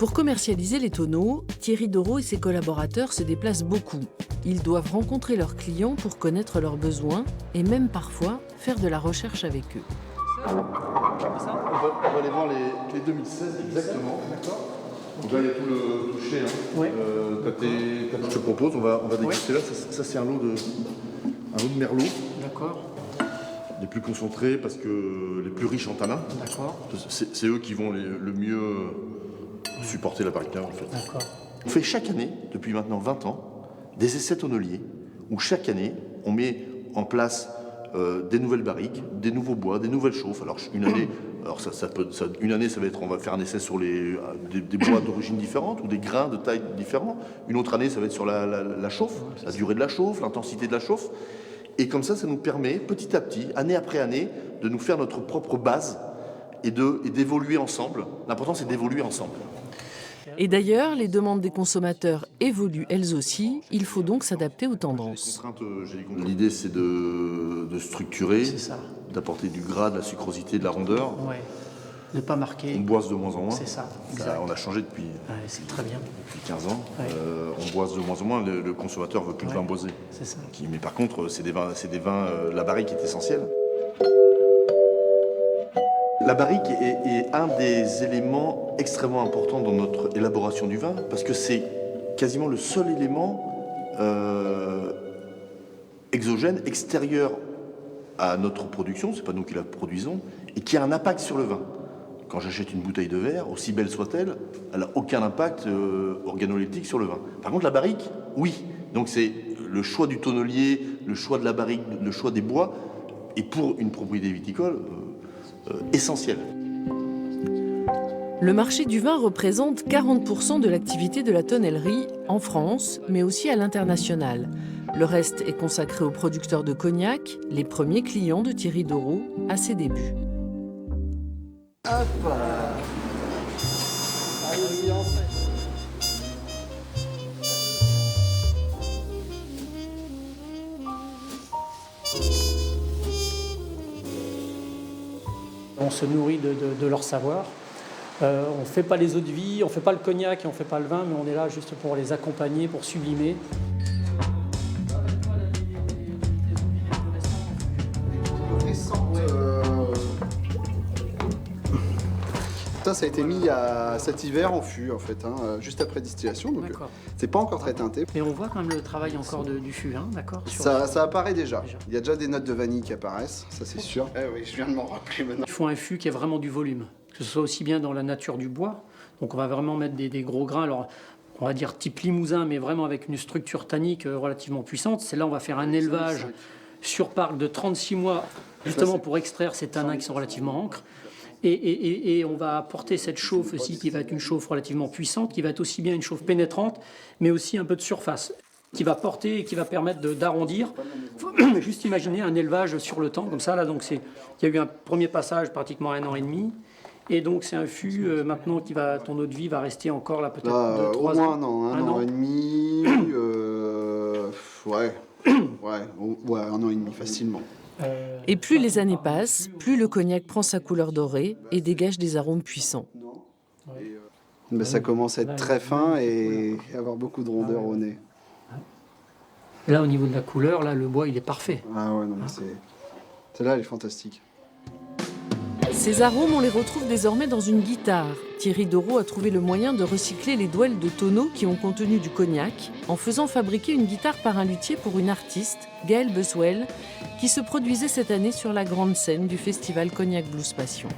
Pour commercialiser les tonneaux, Thierry Doreau et ses collaborateurs se déplacent beaucoup. Ils doivent rencontrer leurs clients pour connaître leurs besoins et même parfois faire de la recherche avec eux. On va aller voir les 2016 exactement. D'accord. Donc là, il y a tout le toucher. Hein. Oui. Je te propose, on va déguster là. Ça c'est un lot de merlot. D'accord. Les plus concentrés parce que les plus riches en tanins. D'accord. C'est eux qui vont le mieux supporter la barrique en fait. D'accord. On fait chaque année, depuis maintenant 20 ans, des essais tonneliers où chaque année, on met en place des nouvelles barriques, des nouveaux bois, des nouvelles chauffes. Alors une année, on va faire un essai sur des bois d'origine différente ou des grains de taille différents. Une autre année, ça va être sur la chauffe, la durée de la chauffe, l'intensité de la chauffe. Et comme ça nous permet petit à petit, année après année, de nous faire notre propre base et d'évoluer ensemble. L'important, c'est d'évoluer ensemble. Et d'ailleurs, les demandes des consommateurs évoluent elles aussi. Il faut donc s'adapter aux tendances. L'idée, c'est de structurer, d'apporter du gras, de la sucrosité, de la rondeur. Ouais. Ne pas marquer. On boise de moins en moins. C'est ça. On a changé depuis, c'est très bien. depuis 15 ans. Ouais. On boise de moins en moins. Le consommateur veut plus de vin boisé. C'est ça. Mais par contre, c'est des vins. La barrique est essentielle. La barrique est un des éléments extrêmement importants dans notre élaboration du vin parce que c'est quasiment le seul élément exogène, extérieur à notre production, c'est pas nous qui la produisons, et qui a un impact sur le vin. Quand j'achète une bouteille de verre, aussi belle soit-elle, elle n'a aucun impact organoleptique sur le vin. Par contre, la barrique, oui. Donc c'est le choix du tonnelier, le choix de la barrique, le choix des bois, et pour une propriété viticole, essentiel. Le marché du vin représente 40% de l'activité de la tonnellerie en France, mais aussi à l'international. Le reste est consacré aux producteurs de cognac, les premiers clients de Thierry Doreau à ses débuts. Hop. Allez-y, entrez. On se nourrit de leur savoir. On ne fait pas les eaux de vie, on ne fait pas le cognac et on ne fait pas le vin, mais on est là juste pour les accompagner, pour sublimer. Ça a été mis cet hiver en fût en fait, juste après distillation, donc c'est pas encore très teinté. Mais on voit quand même le travail encore du fût, d'accord. Ça apparaît déjà. Il y a déjà des notes de vanille qui apparaissent, ça c'est sûr. Eh oui, je viens de m'en rappeler maintenant. Il faut un fût qui ait vraiment du volume, que ce soit aussi bien dans la nature du bois. Donc on va vraiment mettre des gros grains, alors on va dire type limousin, mais vraiment avec une structure tannique relativement puissante. C'est là on va faire un élevage sur parc de 36 mois, justement pour extraire ces tanins qui sont relativement ancres. Et on va apporter cette chauffe aussi qui va être une chauffe relativement puissante, qui va être aussi bien une chauffe pénétrante, mais aussi un peu de surface, qui va porter et qui va permettre d'arrondir. Juste imaginer un élevage sur le temps, comme ça. Là, donc il y a eu un premier passage pratiquement 1 an et demi. Et donc c'est un fût maintenant ton eau de vie va rester encore là peut-être 2-3 ans. Au moins un an et demi. Ouais, 1 an et demi facilement. Et plus les années passent, plus le cognac prend sa couleur dorée et dégage des arômes puissants. Mais ça commence à être très fin et avoir beaucoup de rondeur au nez. Là, au niveau de la couleur, là, le bois, il est parfait. Ah ouais, non, mais celle-là, elle est fantastique. Ces arômes, on les retrouve désormais dans une guitare. Thierry Doreau a trouvé le moyen de recycler les douelles de tonneaux qui ont contenu du cognac en faisant fabriquer une guitare par un luthier pour une artiste, Gaëlle Beswell, qui se produisait cette année sur la grande scène du festival Cognac Blues Passion.